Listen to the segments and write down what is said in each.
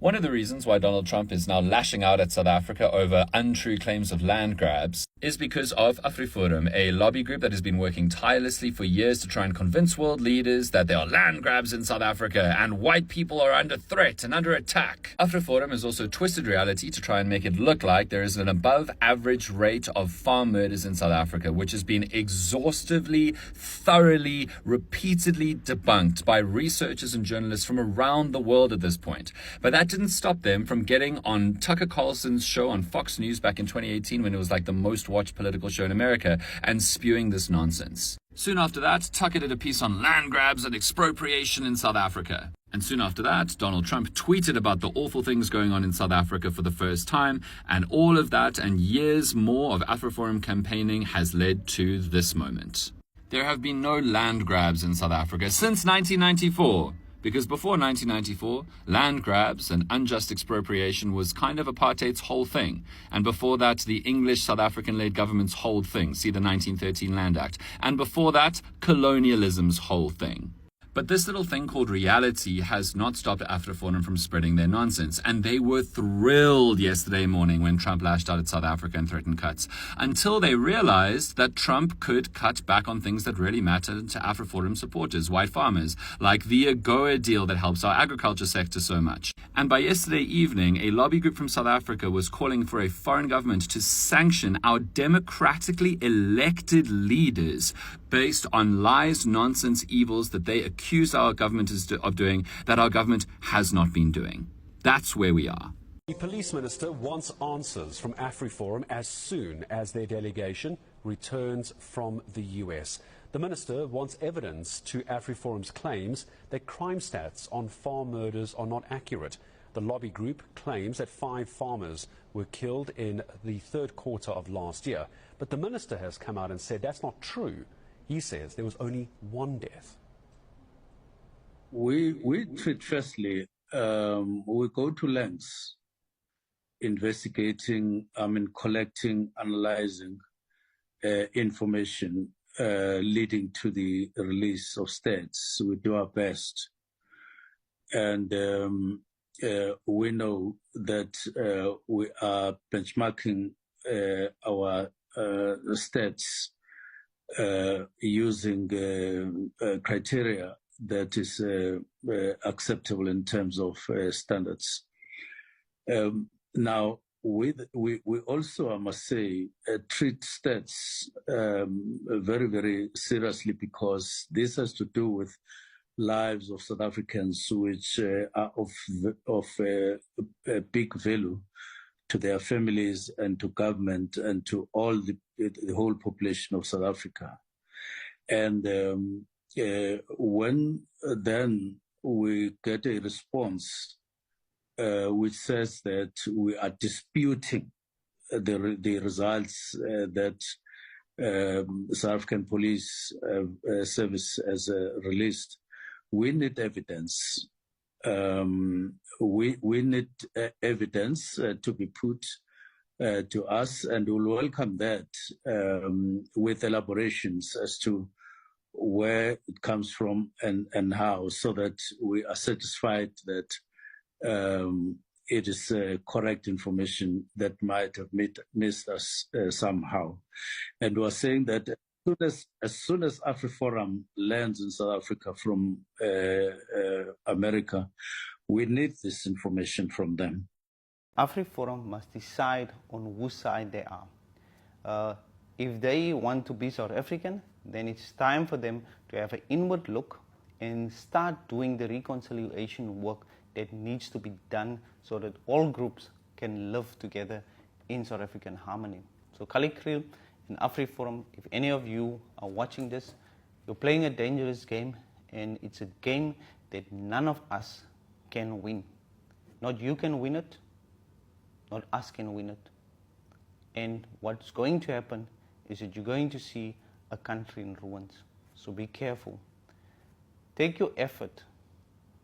One of the reasons why Donald Trump is now lashing out at South Africa over untrue claims of land grabs is because of AfriForum, a lobby group that has been working tirelessly for years to try and convince world leaders that there are land grabs in South Africa and white people are under threat and under attack. AfriForum has also twisted reality to try and make it look like there is an above average rate of farm murders in South Africa, which has been exhaustively, thoroughly, repeatedly debunked by researchers and journalists from around the world at this point. But that didn't stop them from getting on Tucker Carlson's show on Fox News back in 2018 when it was like the most watched political show in America and spewing this nonsense. Soon after that, Tucker did a piece on land grabs and expropriation in South Africa. And soon after that, Donald Trump tweeted about the awful things going on in South Africa for the first time. And all of that and years more of AfriForum campaigning has led to this moment. There have been no land grabs in South Africa since 1994. Because before 1994, land grabs and unjust expropriation was kind of apartheid's whole thing. And before that, the English South African-led government's whole thing, see the 1913 Land Act. And before that, colonialism's whole thing. But this little thing called reality has not stopped AfriForum from spreading their nonsense. And they were thrilled yesterday morning when Trump lashed out at South Africa and threatened cuts, until they realized that Trump could cut back on things that really mattered to AfriForum supporters, white farmers, like the AGOA deal that helps our agriculture sector so much. And by yesterday evening, a lobby group from South Africa was calling for a foreign government to sanction our democratically elected leaders based on lies, nonsense, evils that they accuse our government of doing that our government has not been doing. That's where we are. The police minister wants answers from AfriForum as soon as their delegation returns from the US. The minister wants evidence to AfriForum's claims that crime stats on farm murders are not accurate. The lobby group claims that 5 farmers were killed in the third quarter of last year. But the minister has come out and said that's not true. He says there was only 1 death. We treat firstly, we go to lengths investigating, collecting, analyzing information leading to the release of stats. We do our best. And we know that we are benchmarking our stats using criteria that is acceptable in terms of standards. Now, we also, I must say, treat stats very, very seriously, because this has to do with lives of South Africans which are of big value to their families and to government and to all the whole population of South Africa. And when then we get a response which says that we are disputing the results that South African Police Service has released, we need evidence. We need evidence to be put to us, and we'll welcome that with elaborations as to where it comes from and how, so that we are satisfied that it is correct information that might have missed us somehow. And we're saying that as soon as AfriForum lands in South Africa from America, we need this information from them. AfriForum must decide on whose side they are. If they want to be South African, then it's time for them to have an inward look and start doing the reconciliation work that needs to be done so that all groups can live together in South African harmony. So Kalikril and AfriForum, if any of you are watching this, you're playing a dangerous game, and it's a game that none of us can win. Not you can win it, not us can win it. And what's going to happen is that you're going to see a country in ruins. So be careful. Take your effort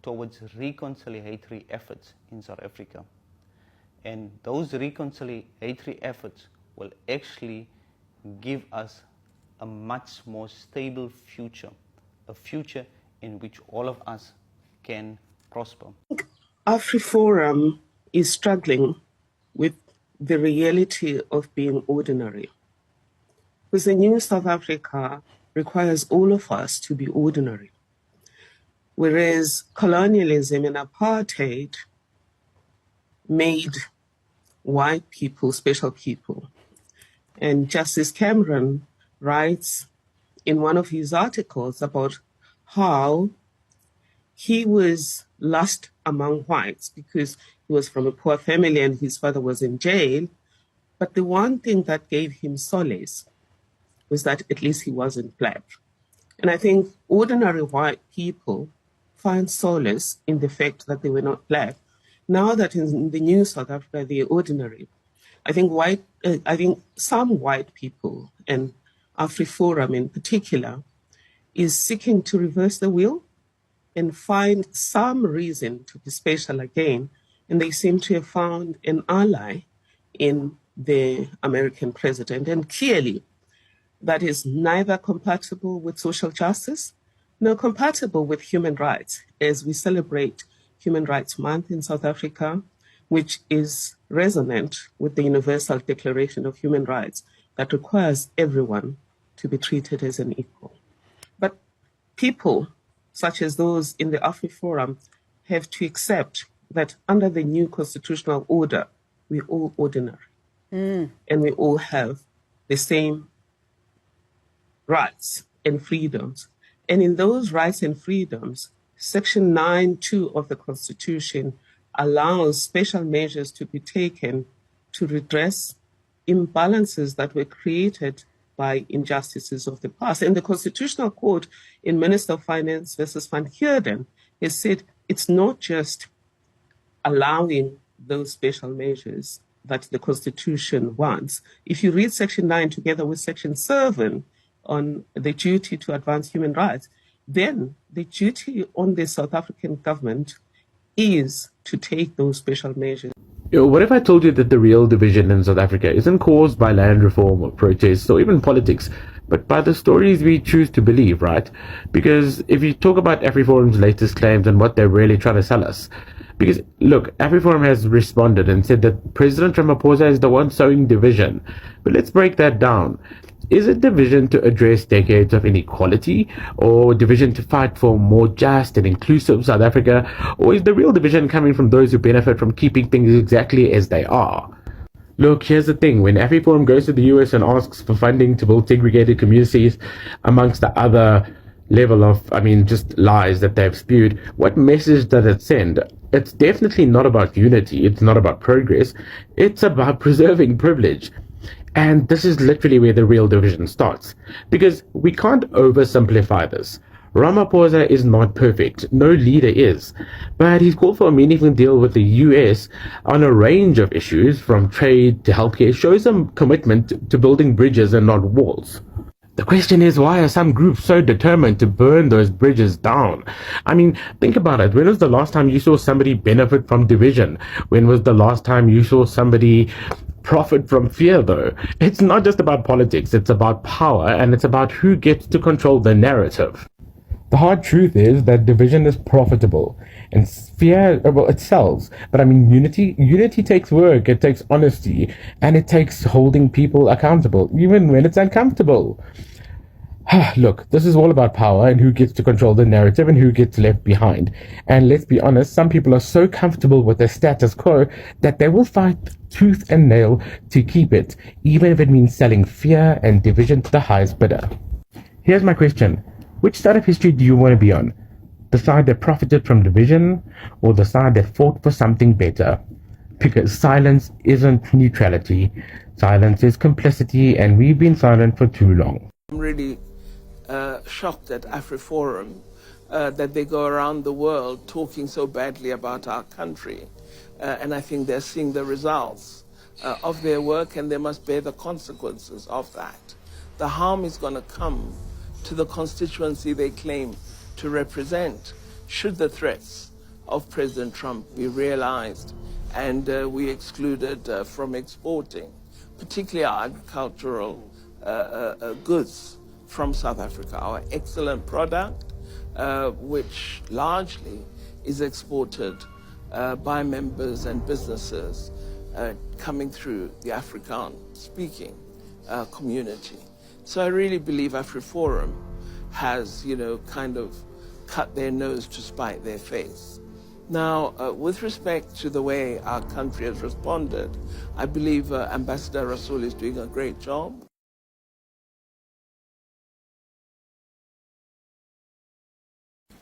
towards reconciliatory efforts in South Africa. And those reconciliatory efforts will actually give us a much more stable future, a future in which all of us can prosper. AfriForum is struggling with the reality of being ordinary. Because the new South Africa requires all of us to be ordinary. Whereas colonialism and apartheid made white people special people. And Justice Cameron writes in one of his articles about how he was lost among whites because he was from a poor family and his father was in jail. But the one thing that gave him solace was that at least he wasn't black. And I think ordinary white people find solace in the fact that they were not black. Now that in the new South Africa, they're ordinary. I think some white people, and AfriForum in particular, is seeking to reverse the wheel and find some reason to be special again. And they seem to have found an ally in the American president. And clearly, that is neither compatible with social justice nor compatible with human rights, as we celebrate Human Rights Month in South Africa, which is resonant with the Universal Declaration of Human Rights that requires everyone to be treated as an equal. But people, such as those in the AfriForum, have to accept that under the new constitutional order, we're all ordinary. And we all have the same rights and freedoms. And in those rights and freedoms, Section 9(2) of the Constitution allows special measures to be taken to redress imbalances that were created by injustices of the past. And the Constitutional Court in Minister of Finance versus Van Heerden has said it's not just allowing those special measures that the Constitution wants. If you read Section 9 together with Section 7 on the duty to advance human rights, then the duty on the South African government is to take those special measures. What if I told you that the real division in South Africa isn't caused by land reform or protests or even politics, but by the stories we choose to believe, right? Because if you talk about AfriForum's latest claims and what they're really trying to sell us, because look, AfriForum has responded and said that President Ramaphosa is the one sowing division. But let's break that down. Is it division to address decades of inequality, or division to fight for more just and inclusive South Africa, or is the real division coming from those who benefit from keeping things exactly as they are? Look, here's the thing. When AfriForum goes to the US and asks for funding to build segregated communities, amongst the other level of, just lies that they've spewed, what message does it send? It's definitely not about unity. It's not about progress. It's about preserving privilege. And this is literally where the real division starts. Because we can't oversimplify this. Ramaphosa is not perfect. No leader is. But he's called for a meaningful deal with the US on a range of issues, from trade to healthcare. Shows some commitment to building bridges and not walls. The question is, why are some groups so determined to burn those bridges down? Think about it. When was the last time you saw somebody benefit from division? When was the last time you saw somebody profit from fear, though? It's not just about politics. It's about power, and it's about who gets to control the narrative. The hard truth is that division is profitable, and fear, it sells. But unity takes work, it takes honesty, and it takes holding people accountable, even when it's uncomfortable. Look, this is all about power and who gets to control the narrative and who gets left behind. And let's be honest, some people are so comfortable with the status quo that they will fight tooth and nail to keep it, even if it means selling fear and division to the highest bidder. Here's my question. Which side of history do you want to be on? The side that profited from division, or the side that fought for something better? Because silence isn't neutrality. Silence is complicity, and we've been silent for too long. I'm really shocked at AfriForum that they go around the world talking so badly about our country. And I think they're seeing the results of their work, and they must bear the consequences of that. The harm is going to come to the constituency they claim to represent, should the threats of President Trump be realized and we excluded from exporting, particularly our agricultural goods from South Africa, our excellent product, which largely is exported by members and businesses coming through the Afrikaans-speaking community. So I really believe AfriForum has, kind of cut their nose to spite their face. Now, with respect to the way our country has responded, I believe Ambassador Rasool is doing a great job.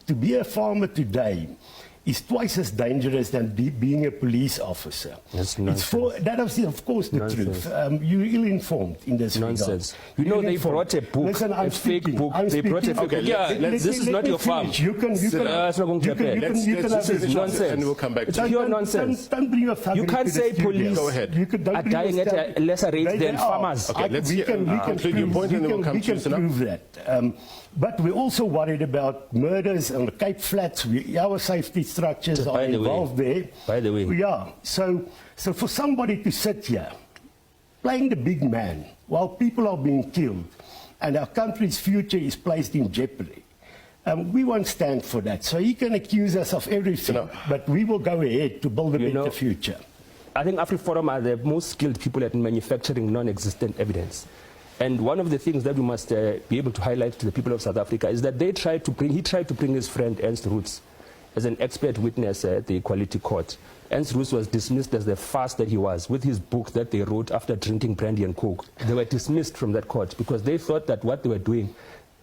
To be a farmer today is twice as dangerous than being a police officer. That's nonsense. That is, of course, the truth. You're ill-informed in this nonsense. regard. They brought a book, Listen, a fake book. They brought a fake book. This is not your farm. You can This is nonsense. And we'll come back to Pure nonsense. Don't bring a You can't say police are dying at a lesser rate than farmers. Okay, let's we can conclude your point and then we'll come to prove that. But we're also worried about murders on the Cape Flats. Our safety structures are involved there. By the way. Yeah. So for somebody to sit here playing the big man while people are being killed and our country's future is placed in jeopardy, we won't stand for that. So he can accuse us of everything, but we will go ahead to build a better future. I think AfriForum are the most skilled people at manufacturing non-existent evidence. And one of the things that we must be able to highlight to the people of South Africa is that he tried to bring his friend Ernst Roots as an expert witness at the Equality Court. Ernst Roots was dismissed as the fast that he was with his book that they wrote after drinking brandy and coke. They were dismissed from that court because they thought that what they were doing,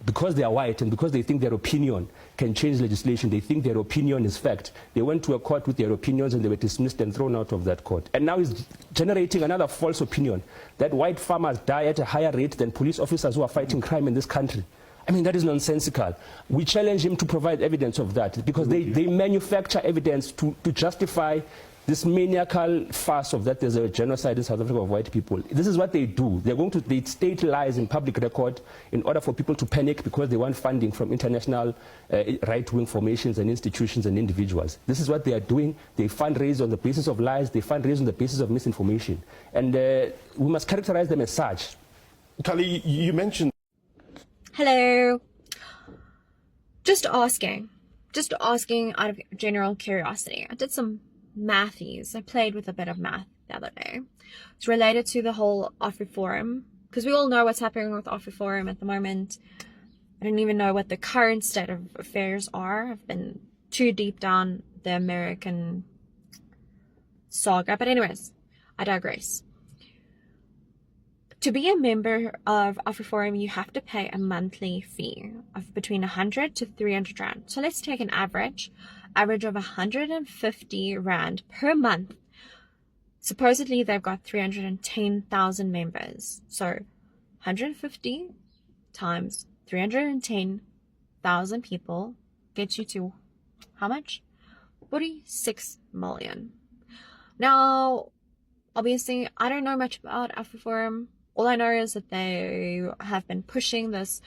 because they are white and because they think their opinion can change legislation, they think their opinion is fact. They went to a court with their opinions and they were dismissed and thrown out of that court. And now he's generating another false opinion that white farmers die at a higher rate than police officers who are fighting crime in this country. I mean, that is nonsensical. We challenge him to provide evidence of that because they manufacture evidence to justify this maniacal farce of that there's a genocide in South Africa of white people. This is what they do. They state lies in public record in order for people to panic because they want funding from international right-wing formations and institutions and individuals. This is what they are doing. They fundraise on the basis of lies. They fundraise on the basis of misinformation. And we must characterize them as such. Kali, you mentioned... Hello. Just asking out of general curiosity. I did some mathies. I played with a bit of math the other day. It's related to the whole AfriForum, because we all know what's happening with AfriForum at the moment. I don't even know what the current state of affairs are. I've been too deep down the American saga. But anyways, I digress. To be a member of AfriForum, you have to pay a monthly fee of between 100 to 300 Rand. So let's take an average of 150 Rand per month. Supposedly, they've got 310,000 members. So 150 times 310,000 people gets you to how much? 46 million. Now, obviously, I don't know much about AfriForum. All I know is that they have been pushing this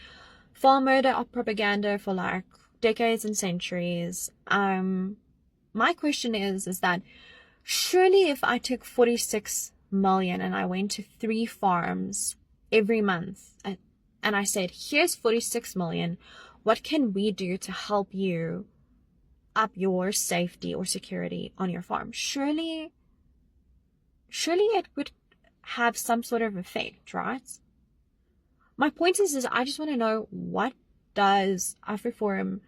farm murder propaganda for like decades and centuries. My question is that surely if I took 46 million and I went to 3 farms every month and I said, here's 46 million, what can we do to help you up your safety or security on your farm? Surely it would have some sort of effect, right? My point is I just want to know, what does AfriForum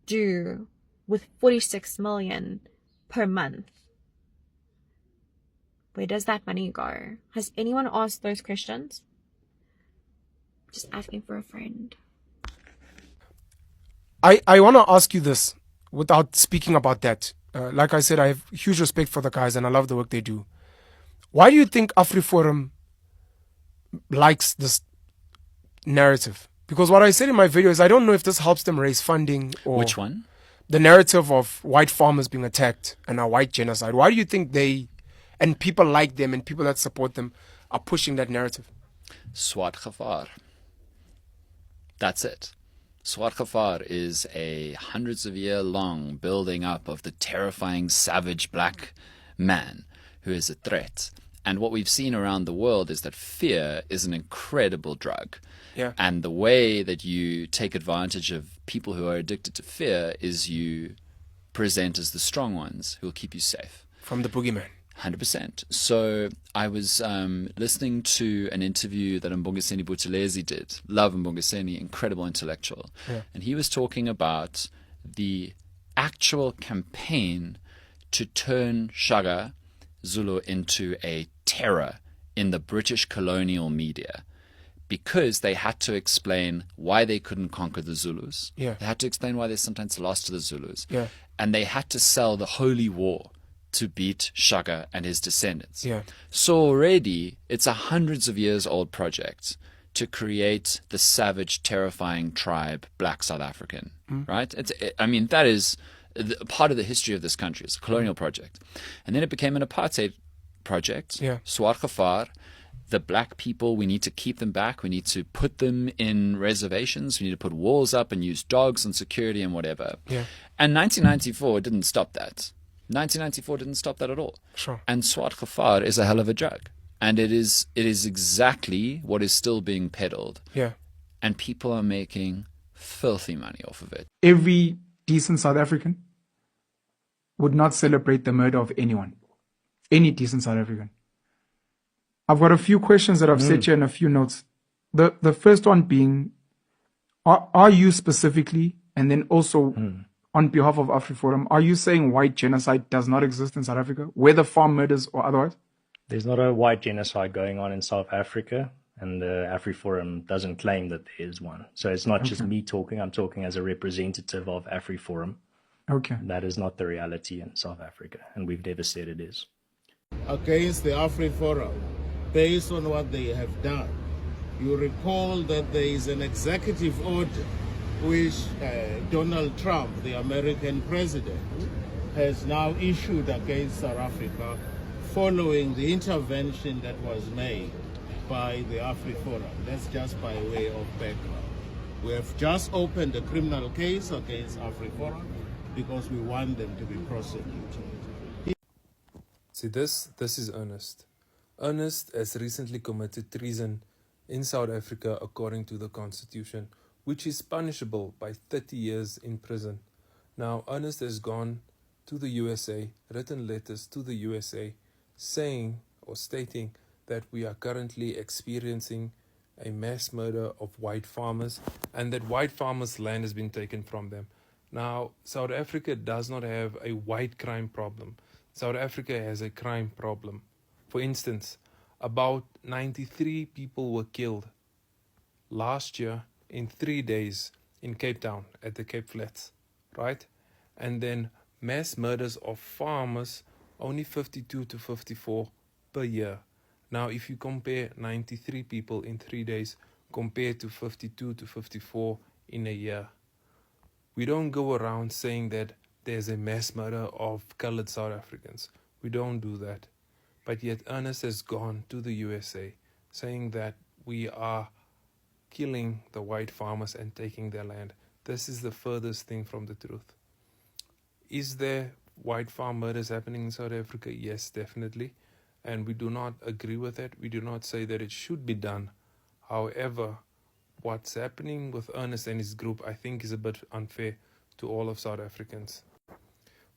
do with 46 million per month? Where does that money go? Has anyone asked those questions? Just asking for a friend. I want to ask you this without speaking about that. Like I said, I have huge respect for the guys and I love the work they do. Why do you think AfriForum likes this narrative? Because what I said in my video is I don't know if this helps them raise funding or... Which one? The narrative of white farmers being attacked and a white genocide. Why do you think they, and people like them and people that support them, are pushing that narrative? Swart gevaar. That's it. Swart gevaar is a hundreds of year long building up of the terrifying savage black man who is a threat. And what we've seen around the world is that fear is an incredible drug. Yeah. And the way that you take advantage of people who are addicted to fear is you present as the strong ones who will keep you safe. From the boogeyman. 100%. So I was listening to an interview that Mbongiseni Buthelezi did. Love Mbongiseni, incredible intellectual. Yeah. And he was talking about the actual campaign to turn Shaka Zulu into a terror in the British colonial media, because they had to explain why they couldn't conquer the Zulus. Yeah. They had to explain why they sometimes lost to the Zulus. Yeah. And they had to sell the holy war to beat Shaka and his descendants. Yeah. So already it's a hundreds of years old project to create the savage, terrifying tribe, Black South African, right? That is part of the history of this country. It's a colonial project. And then it became an apartheid project. Yeah. Swazireble, the black people, we need to keep them back. We need to put them in reservations. We need to put walls up and use dogs and security and whatever. Yeah. And 1994 didn't stop that. 1994 didn't stop that at all. Sure. And Swazireble is a hell of a drug. And it is exactly what is still being peddled. Yeah. And people are making filthy money off of it. Every decent South African would not celebrate the murder of anyone. Any decent South African. I've got a few questions that I've set here in a few notes. The first one being, are you specifically, and then also on behalf of AfriForum, are you saying white genocide does not exist in South Africa, whether farm murders or otherwise? There's not a white genocide going on in South Africa, and the AfriForum doesn't claim that there is one. So it's not just me talking. I'm talking as a representative of AfriForum. Okay. That is not the reality in South Africa, and we've never said it is. Against the AfriForum, based on what they have done, you recall that there is an executive order which Donald Trump, the American president, has now issued against South Africa following the intervention that was made by the AfriForum. That's just by way of background. We have just opened a criminal case against AfriForum because we want them to be prosecuted. See, this is Ernest. Ernest has recently committed treason in South Africa according to the Constitution, which is punishable by 30 years in prison. Now, Ernest has gone to the USA, written letters to the USA, saying or stating that we are currently experiencing a mass murder of white farmers and that white farmers' land has been taken from them. Now, South Africa does not have a white crime problem. South Africa has a crime problem. For instance, about 93 people were killed last year in 3 days in Cape Town at the Cape Flats, right? And then mass murders of farmers, only 52 to 54 per year. Now, if you compare 93 people in 3 days compared to 52 to 54 in a year, we don't go around saying that there's a mass murder of colored South Africans. We don't do that. But yet Ernest has gone to the USA saying that we are killing the white farmers and taking their land. This is the furthest thing from the truth. Is there white farm murders happening in South Africa? Yes, definitely. And we do not agree with it. We do not say that it should be done. However, what's happening with Ernest and his group, I think, is a bit unfair to all of South Africans.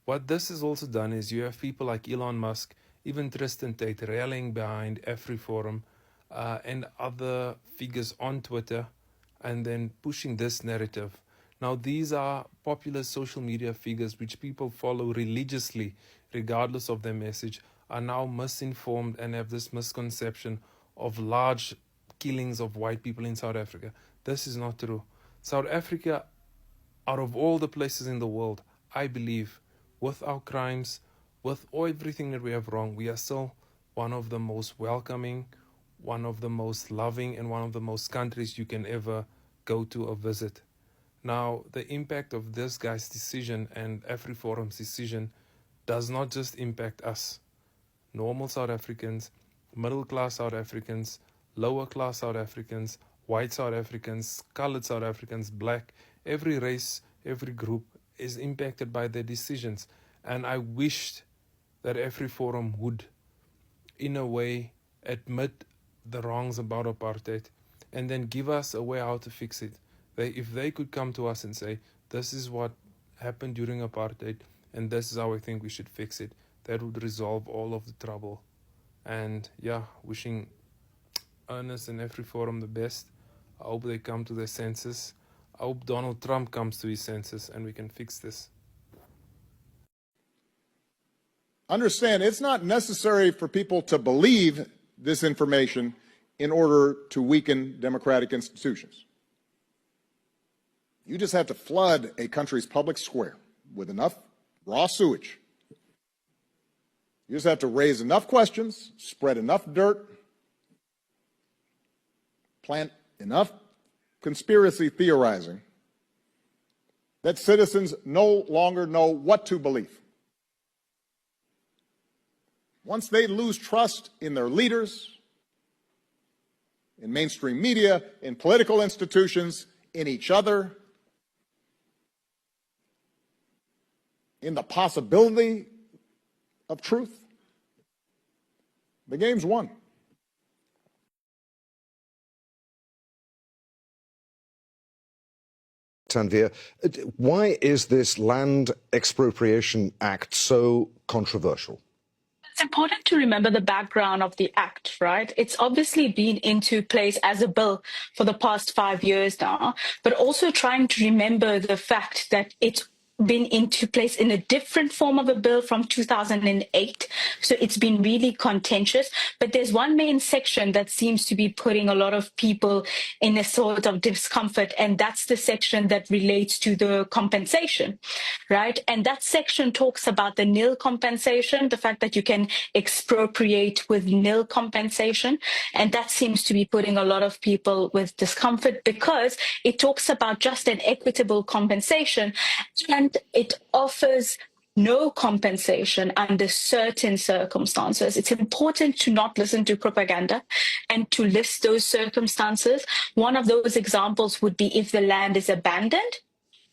What this has also done is you have people like Elon Musk, even Tristan Tate, rallying behind AfriForum and other figures on Twitter, and then pushing this narrative. Now, these are popular social media figures which people follow religiously, regardless of their message, are now misinformed and have this misconception of large killings of white people in South Africa. This is not true. South Africa, out of all the places in the world, I believe, with our crimes, with everything that we have wrong, we are still one of the most welcoming, one of the most loving, and one of the most countries you can ever go to or visit. Now, the impact of this guy's decision and AfriForum's decision does not just impact us, normal South Africans, middle-class South Africans, lower-class South Africans, white South Africans, colored South Africans, black, every race, every group is impacted by their decisions. And I wished that AfriForum would, in a way, admit the wrongs about apartheid and then give us a way how to fix it. If they could come to us and say, this is what happened during apartheid, And this is how I think we should fix it. That would resolve all of the trouble. And yeah, wishing Ernest and AfriForum the best. I hope they come to their senses. I hope Donald Trump comes to his senses and we can fix this. Understand, it's not necessary for people to believe this information in order to weaken democratic institutions. You just have to flood a country's public square with enough raw sewage. You just have to raise enough questions, spread enough dirt, plant enough conspiracy theorizing that citizens no longer know what to believe. Once they lose trust in their leaders, in mainstream media, in political institutions, in each other, in the possibility of truth, the game's won. Tanvir, why is this Land Expropriation Act so controversial? It's important to remember the background of the act, right? It's obviously been into place as a bill for the past 5 years now, but also trying to remember the fact that it's been into place in a different form of a bill from 2008. So it's been really contentious. But there's one main section that seems to be putting a lot of people in a sort of discomfort, and that's the section that relates to the compensation, right? And that section talks about the nil compensation, the fact that you can expropriate with nil compensation. And that seems to be putting a lot of people with discomfort because it talks about just an equitable compensation, and it offers no compensation under certain circumstances. It's important to not listen to propaganda and to list those circumstances. One of those examples would be if the land is abandoned.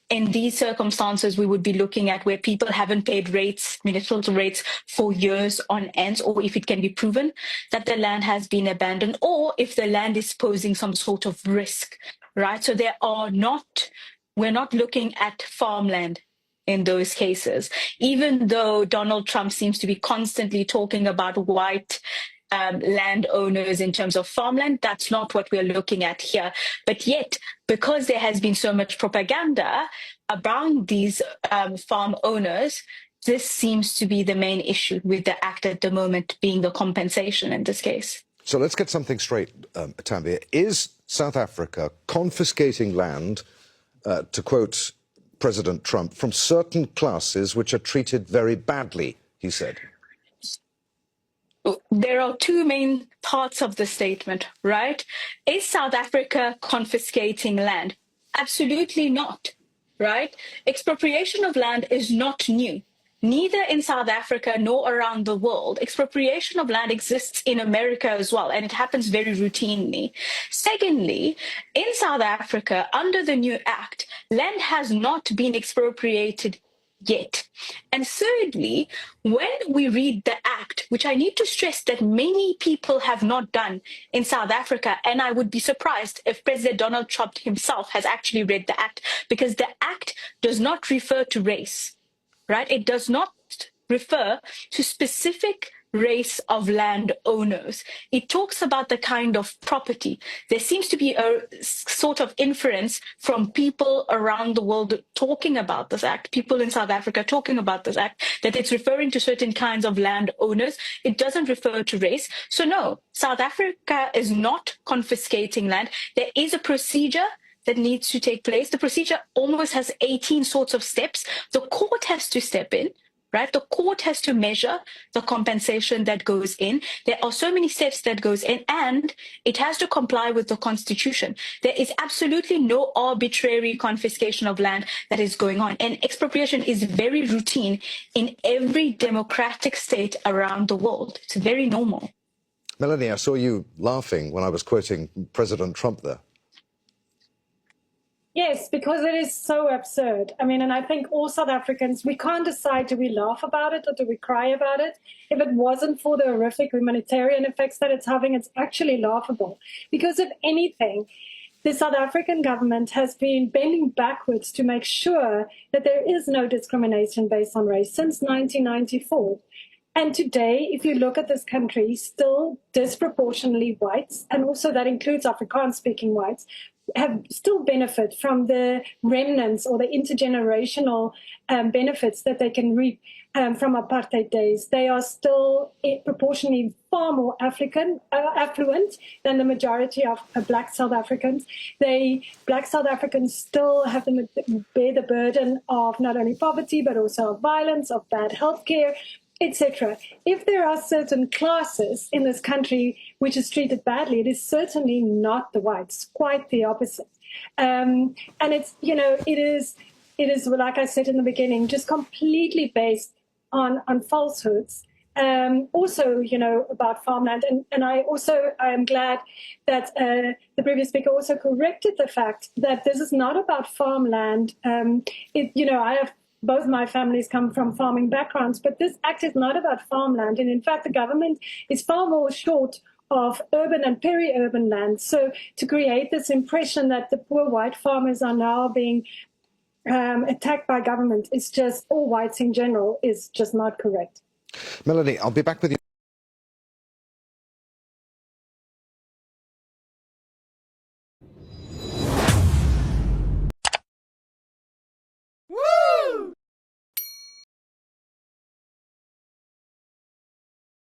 In these circumstances, we would be looking at where people haven't paid rates, municipal rates, for years on end, or if it can be proven that the land has been abandoned, or if the land is posing some sort of risk, right? So we're not looking at farmland in those cases, even though Donald Trump seems to be constantly talking about white landowners in terms of farmland. That's not what we're looking at here. But yet, because there has been so much propaganda around these farm owners, this seems to be the main issue with the act at the moment, being the compensation in this case. So let's get something straight, Tanvir. Is South Africa confiscating land, to quote President Trump, from certain classes which are treated very badly, he said? There are two main parts of the statement, right? Is South Africa confiscating land? Absolutely not, right? Expropriation of land is not new. Neither in South Africa nor around the world. Expropriation of land exists in America as well, and it happens very routinely. Secondly, in South Africa, under the new act, land has not been expropriated yet. And thirdly, when we read the act, which I need to stress that many people have not done in South Africa, and I would be surprised if President Donald Trump himself has actually read the act, because the act does not refer to race, right? It does not refer to specific race of landowners. It talks about the kind of property. There seems to be a sort of inference from people around the world talking about this act, people in South Africa talking about this act, that it's referring to certain kinds of landowners. It doesn't refer to race. So no, South Africa is not confiscating land. There is a procedure that needs to take place. The procedure almost has 18 sorts of steps. The court has to step in, right? The court has to measure the compensation that goes in. There are so many steps that goes in, and it has to comply with the Constitution. There is absolutely no arbitrary confiscation of land that is going on. And expropriation is very routine in every democratic state around the world. It's very normal. Melanie, I saw you laughing when I was quoting President Trump there. Yes, because it is so absurd. I mean, and I think all South Africans, we can't decide, do we laugh about it or do we cry about it? If it wasn't for the horrific humanitarian effects that it's having, it's actually laughable. Because if anything, the South African government has been bending backwards to make sure that there is no discrimination based on race since 1994. And today, if you look at this country, still disproportionately whites, and also that includes Afrikaans-speaking whites, have still benefit from the remnants or the intergenerational benefits that they can reap from apartheid days. They are still proportionally far more affluent than the majority of Black South Africans. Black South Africans still have to bear the burden of not only poverty, but also of violence, of bad healthcare, etc. If there are certain classes in this country which is treated badly, it is certainly not the whites, quite the opposite. And it's, it is, like I said in the beginning, just completely based on falsehoods. Also, about farmland. And I am glad that the previous speaker also corrected the fact that this is not about farmland. I have both my families come from farming backgrounds, but this act is not about farmland. And in fact, the government is far more short of urban and peri-urban land. So to create this impression that the poor white farmers are now being attacked by government is just, or whites in general, is just not correct. Melanie, I'll be back with you.